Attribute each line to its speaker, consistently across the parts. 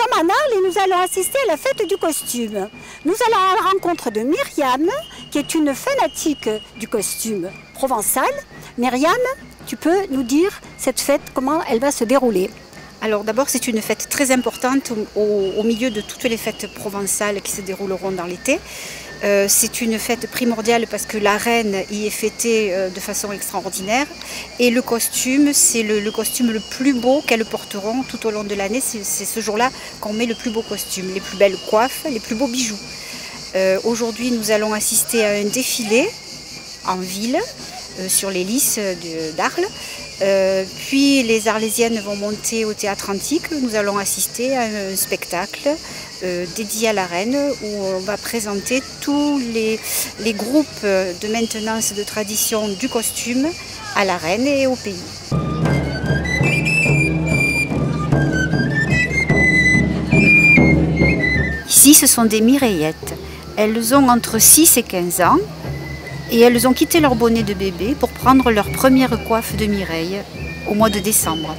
Speaker 1: sommes à Arles et nous allons assister à la fête du costume. Nous allons à la rencontre de Myriam, qui est une fanatique du costume provençal. Myriam, tu peux nous dire cette fête, comment elle va se dérouler?
Speaker 2: Alors d'abord, c'est une fête très importante au milieu de toutes les fêtes provençales qui se dérouleront dans l'été. C'est une fête primordiale parce que la reine y est fêtée de façon extraordinaire. Et le costume, c'est le costume le plus beau qu'elles porteront tout au long de l'année. C'est ce jour-là qu'on met le plus beau costume, les plus belles coiffes, les plus beaux bijoux. Aujourd'hui, nous allons assister à un défilé en ville, sur les lys d'Arles. Puis les Arlésiennes vont monter au théâtre antique. Nous allons assister à un spectacle dédié à la reine où on va présenter tous les groupes de maintenance de tradition du costume à la reine et au pays. Ici, ce sont des Mireillettes. Elles ont entre 6 et 15 ans. Et elles ont quitté leur bonnet de bébé pour prendre leur première coiffe de Mireille au mois de décembre.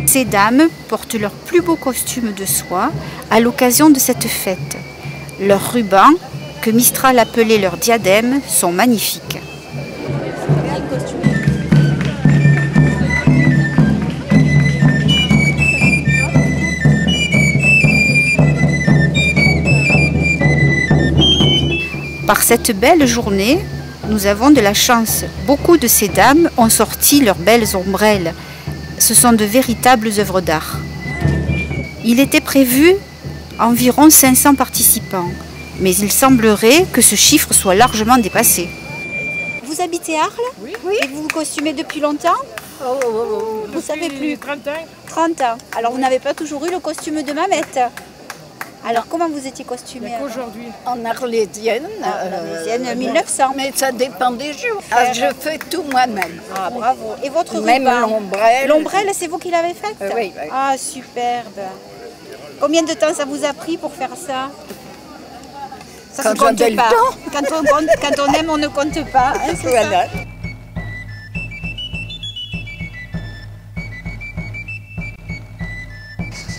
Speaker 2: Ces dames portent leur plus beau costume de soie à l'occasion de cette fête. Leurs rubans, que Mistral appelait leur diadème, sont magnifiques. Par cette belle journée, nous avons de la chance. Beaucoup de ces dames ont sorti leurs belles ombrelles. Ce sont de véritables œuvres d'art. Il était prévu environ 500 participants, mais il semblerait que ce chiffre soit largement dépassé. Vous habitez Arles?
Speaker 3: Oui.
Speaker 2: Et vous vous costumez depuis longtemps? Vous savez plus?
Speaker 3: 30 ans.
Speaker 2: 30 ans. Alors vous n'avez pas toujours eu le costume de mamette? Alors, comment vous étiez costumée
Speaker 3: Aujourd'hui.
Speaker 4: En arlésienne.
Speaker 2: Arlésienne, 1900.
Speaker 4: Mais ça dépend des jours. Ah, je fais tout moi-même.
Speaker 2: Ah, bravo. Et votre
Speaker 4: Même
Speaker 2: ruban?
Speaker 4: l'ombrelle.
Speaker 2: L'ombrelle, c'est vous qui l'avez faite?
Speaker 4: Oui.
Speaker 2: Ah, superbe. Combien de temps ça vous a pris pour faire ça? Ça
Speaker 4: Quand
Speaker 2: se compte
Speaker 4: j'avais le
Speaker 2: pas.
Speaker 4: temps.
Speaker 2: Quand on aime, on ne compte pas. Hein, c'est
Speaker 4: Voilà.
Speaker 2: ça.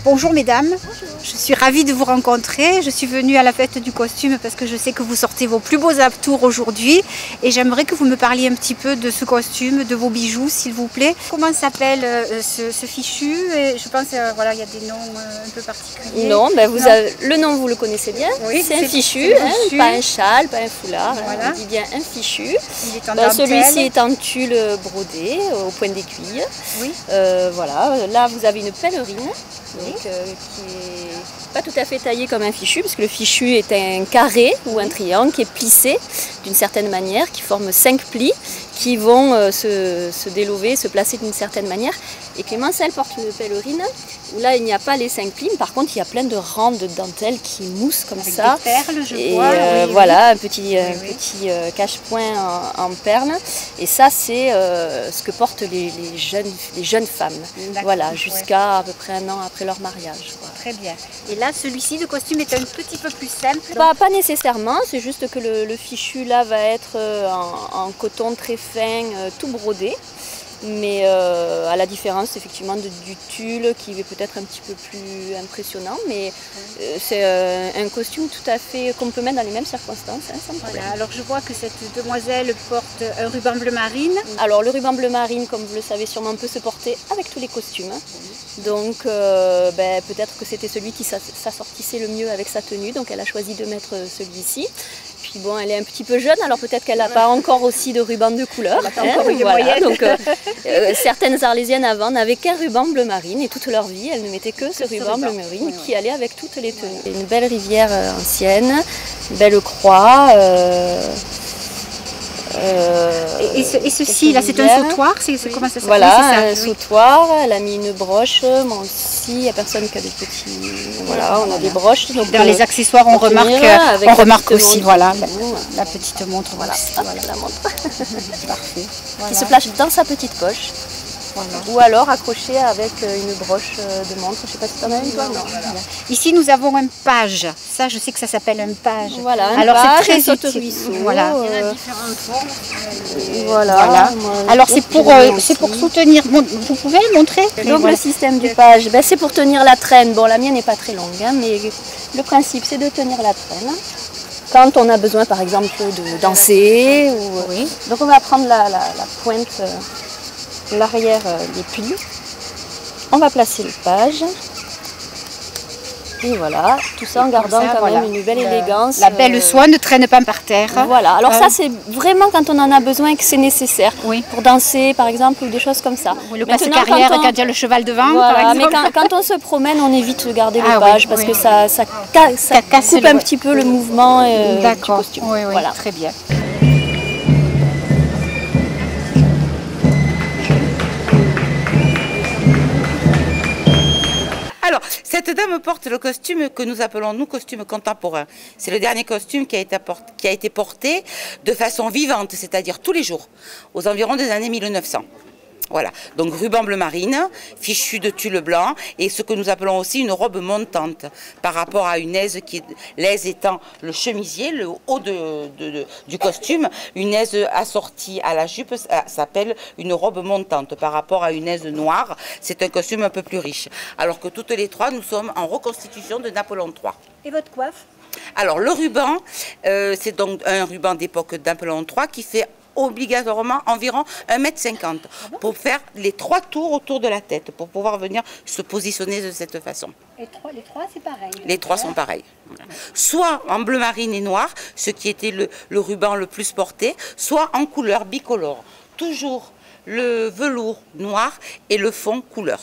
Speaker 2: Bonjour mesdames, je suis ravie de vous rencontrer. Je suis venue à la fête du costume parce que je sais que vous sortez vos plus beaux atours aujourd'hui et j'aimerais que vous me parliez un petit peu de ce costume, de vos bijoux s'il vous plaît. Comment s'appelle ce fichu? Et je pense voilà, il y a des noms un peu particuliers.
Speaker 5: Non, ben le nom vous le connaissez bien,
Speaker 2: oui,
Speaker 5: c'est un fichu, hein, pas un châle, pas un foulard, voilà. On dit bien un fichu.
Speaker 2: Il est en dentelle.
Speaker 5: Celui-ci est en tulle brodé au point d'aiguille.
Speaker 2: Oui.
Speaker 5: Voilà, là vous avez une pèlerine. Donc, qui n'est pas tout à fait taillé comme un fichu, parce que le fichu est un carré ou un triangle qui est plissé d'une certaine manière, qui forme 5 plis qui vont se délover, se placer d'une certaine manière. Et Clémence, elle porte une pèlerine où là il n'y a pas les 5 plis, mais par contre il y a plein de rangs de dentelle qui moussent comme
Speaker 2: avec
Speaker 5: ça.
Speaker 2: Des perles, je
Speaker 5: et
Speaker 2: vois.
Speaker 5: Voilà, un petit cache-point en perles. Et ça c'est ce que portent les jeunes femmes. Voilà, jusqu'à à peu près 1 an après leur mariage. Quoi.
Speaker 2: Très bien. Et là, celui-ci, le costume est un petit peu plus simple.
Speaker 5: Pas nécessairement, c'est juste que le fichu là va être en coton très fin, tout brodé. Mais à la différence effectivement du tulle qui est peut-être un petit peu plus impressionnant, mais c'est un costume tout à fait qu'on peut mettre dans les mêmes circonstances, hein, sans problème.
Speaker 2: Voilà, alors je vois que cette demoiselle porte un ruban bleu marine.
Speaker 5: Alors le ruban bleu marine, comme vous le savez sûrement, peut se porter avec tous les costumes. Donc peut-être que c'était celui qui s'assortissait le mieux avec sa tenue, donc elle a choisi de mettre celui-ci. Puis bon, elle est un petit peu jeune, alors peut-être qu'elle n'a pas encore aussi de ruban de couleur. Voilà, donc certaines Arlésiennes avant n'avaient qu'un ruban bleu marine et toute leur vie, elles ne mettaient que ce ruban bleu marine qui allait avec toutes les tenues. Une belle rivière ancienne, une belle croix.
Speaker 2: Et ceci, là, c'est un sautoir, comment ça s'appelle?
Speaker 5: Voilà, un sautoir, elle a mis une broche, moi aussi, il n'y a personne qui a des petits... Voilà, on a des broches. Donc
Speaker 2: dans les accessoires, on remarque aussi, voilà, la petite montre.
Speaker 5: Voilà,
Speaker 2: aussi, voilà.
Speaker 5: La montre.
Speaker 2: Parfait.
Speaker 5: Qui se place dans sa petite poche. Ou alors accroché avec une broche de montre. Je ne sais pas si tu en as une toi. Non.
Speaker 2: Ici nous avons un page. Ça je sais que ça s'appelle un page.
Speaker 5: Voilà, un
Speaker 2: alors
Speaker 5: page,
Speaker 2: c'est
Speaker 5: un
Speaker 2: très
Speaker 5: saute-ruisseau.
Speaker 2: Voilà.
Speaker 4: Il y en a différentes formes.
Speaker 5: Voilà.
Speaker 2: Alors c'est pour soutenir. Vous pouvez le montrer?
Speaker 5: Donc le système du page, ben, c'est pour tenir la traîne. Bon, la mienne n'est pas très longue, hein, mais le principe c'est de tenir la traîne. Quand on a besoin par exemple de danser, donc on va prendre la pointe, l'arrière des plis. On va placer le page. Et voilà, tout ça en gardant quand même une belle élégance.
Speaker 2: La belle soie ne traîne pas par terre.
Speaker 5: Voilà, alors ça c'est vraiment quand on en a besoin et que c'est nécessaire. Pour danser par exemple ou des choses comme ça.
Speaker 2: Le passe-carrière quand il y a le cheval devant par exemple.
Speaker 5: Mais quand on se promène, on évite de garder le page parce que ça coupe un petit peu le mouvement du costume.
Speaker 2: Voilà. Très bien.
Speaker 3: Alors, cette dame porte le costume que nous appelons, nous, costume contemporain. C'est le dernier costume qui a été porté de façon vivante, c'est-à-dire tous les jours, aux environs des années 1900. Voilà, donc ruban bleu marine, fichu de tulle blanc et ce que nous appelons aussi une robe montante par rapport à une aise l'aise étant le chemisier, le haut du costume, une aise assortie à la jupe s'appelle une robe montante par rapport à une aise noire, c'est un costume un peu plus riche. Alors que toutes les trois, nous sommes en reconstitution de Napoléon III.
Speaker 1: Et votre coiffe?
Speaker 3: Alors le ruban, c'est donc un ruban d'époque Napoléon III qui fait obligatoirement environ 1,50 m pour faire les 3 tours autour de la tête, pour pouvoir venir se positionner de cette façon.
Speaker 1: Les trois c'est pareil.
Speaker 3: Les trois sont pareils. Voilà. Soit en bleu marine et noir, ce qui était le ruban le plus porté, soit en couleur bicolore. Toujours le velours noir et le fond couleur.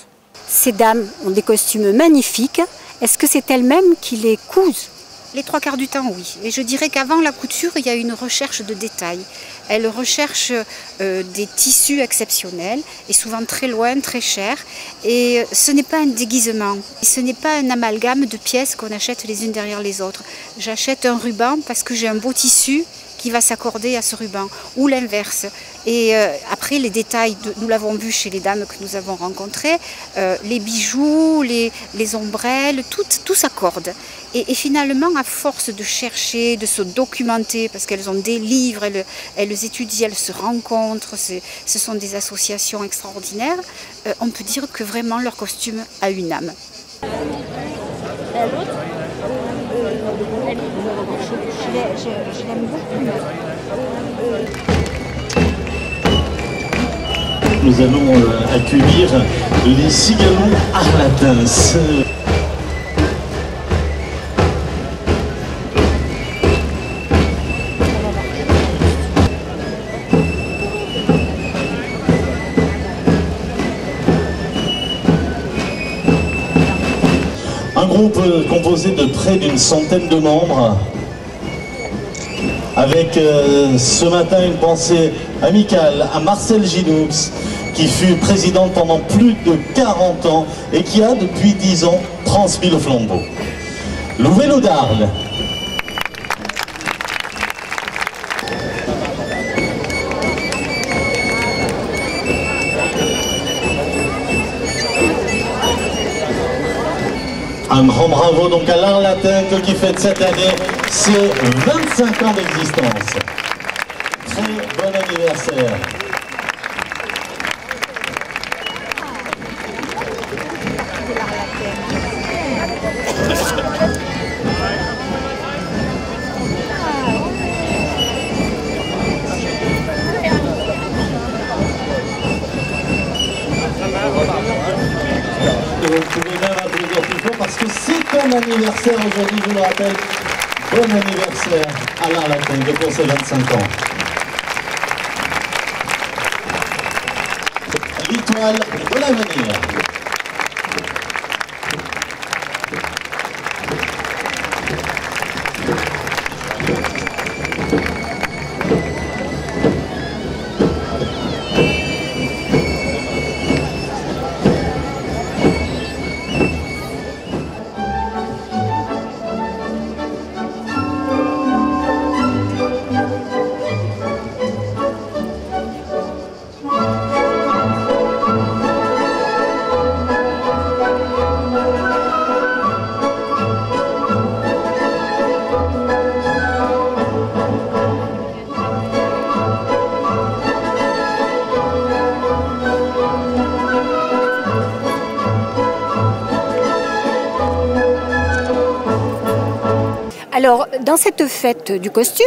Speaker 1: Ces dames ont des costumes magnifiques. Est-ce que c'est elles-mêmes qui les cousent?
Speaker 2: Les 3/4 du temps, oui. Et je dirais qu'avant la couture, il y a une recherche de détails. Elles recherchent des tissus exceptionnels et souvent très loin, très chers. Et ce n'est pas un déguisement, ce n'est pas un amalgame de pièces qu'on achète les unes derrière les autres. J'achète un ruban parce que j'ai un beau tissu qui va s'accorder à ce ruban, ou l'inverse. Et après, les détails, nous l'avons vu chez les dames que nous avons rencontrées, les bijoux, les ombrelles, tout s'accorde. Et finalement, à force de chercher, de se documenter, parce qu'elles ont des livres, elles étudient, elles se rencontrent, ce sont des associations extraordinaires, on peut dire que vraiment leur costume a une âme. Je l'aime beaucoup.
Speaker 6: Nous allons accueillir les Cigaloux Arlatins. Un groupe composé de près d'une centaine de membres, avec ce matin une pensée amicale à Marcel Ginoux, qui fut présidente pendant plus de 40 ans et qui a depuis 10 ans transmis le flambeau. Le vélo d'Arles. Un grand bravo donc à l'Arlatin qui fête cette année ses 25 ans d'existence. Très bon anniversaire. Vous pouvez même applaudir plus fort parce que c'est un anniversaire aujourd'hui, je vous le rappelle. Bon anniversaire à l'Arlatin pour ses 25 ans. L'étoile de l'avenir.
Speaker 1: Alors, dans cette fête du costume,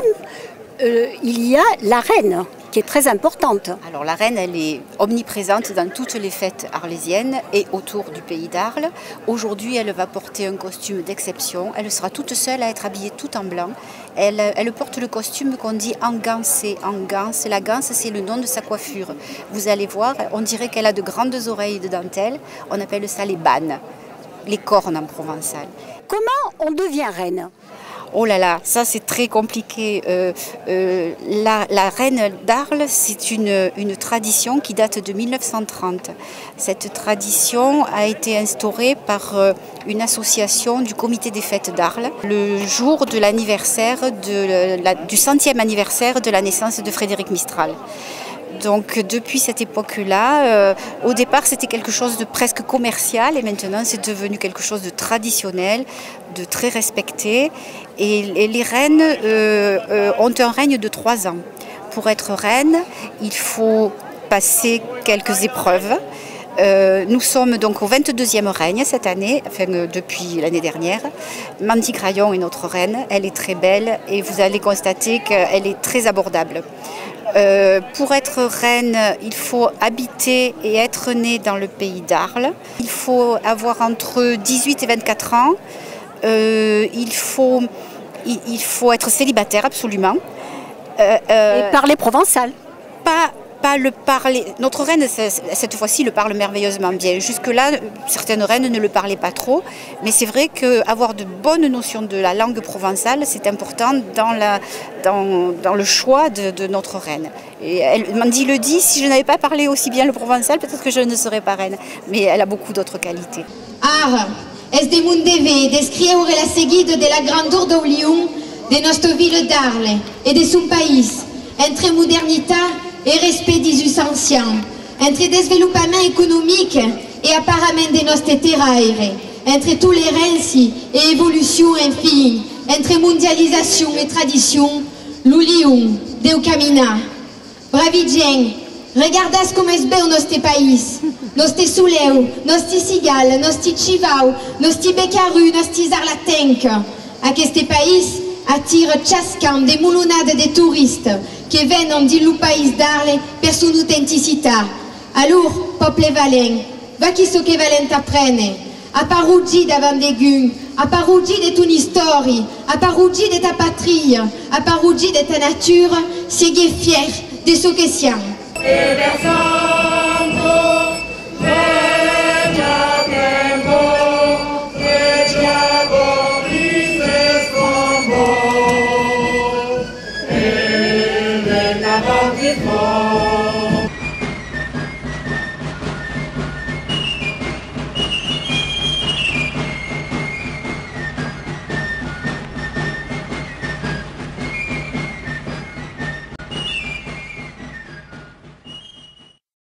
Speaker 1: il y a la reine, qui est très importante.
Speaker 2: Alors la reine, elle est omniprésente dans toutes les fêtes arlésiennes et autour du pays d'Arles. Aujourd'hui, elle va porter un costume d'exception. Elle sera toute seule à être habillée tout en blanc. Elle porte le costume qu'on dit engancé. Engance, la ganse, c'est le nom de sa coiffure. Vous allez voir, on dirait qu'elle a de grandes oreilles de dentelle. On appelle ça les bannes, les cornes en provençal.
Speaker 1: Comment on devient reine ?
Speaker 2: Oh là là, ça c'est très compliqué. La reine d'Arles, c'est une tradition qui date de 1930. Cette tradition a été instaurée par une association du comité des fêtes d'Arles, le jour de l'anniversaire du 100e anniversaire de la naissance de Frédéric Mistral. Donc depuis cette époque-là, au départ c'était quelque chose de presque commercial et maintenant c'est devenu quelque chose de traditionnel, de très respecté. Et les reines ont un règne de 3 ans. Pour être reine, il faut passer quelques épreuves. Nous sommes donc au 22e règne cette année, enfin depuis l'année dernière. Mandy Crayon est notre reine, elle est très belle et vous allez constater qu'elle est très abordable. Pour être reine, il faut habiter et être né dans le pays d'Arles. Il faut avoir entre 18 et 24 ans. Il faut être célibataire absolument.
Speaker 1: Et parler provençal.
Speaker 2: Pas le parler. Notre reine, cette fois-ci, le parle merveilleusement bien. Jusque-là, certaines reines ne le parlaient pas trop. Mais c'est vrai qu'avoir de bonnes notions de la langue provençale, c'est important dans le choix de notre reine. Et Mandy le dit, si je n'avais pas parlé aussi bien le provençal, peut-être que je ne serais pas reine. Mais elle a beaucoup d'autres qualités.
Speaker 7: Ara, es de mun dever d'escriure la seguida de la grandeur d'Olion, de notre ville d'Arles et de son pays, entre modernité et respect des anciens, entre développement économique et apparemment de notre terre, entre tolérance et évolution infinie, entre mondialisation et tradition, l'Olion, Déu camina. Bravidien, regardas com es beu notre pays, notre souleu, notre cigale, notre chivau, notre becaru, notre zarlatenc. Aquest pays attire chascam des moulonades de touristes qui viennent du pays d'Arles per son authenticité. Alors, peuple valent, va qui ce que valent apprenne, a paruggi davant des guns, a paruggi de ton histoire, a paruggi de ta patrie, a paruggi de ta nature, sigue fier de ce que siamo.
Speaker 8: Before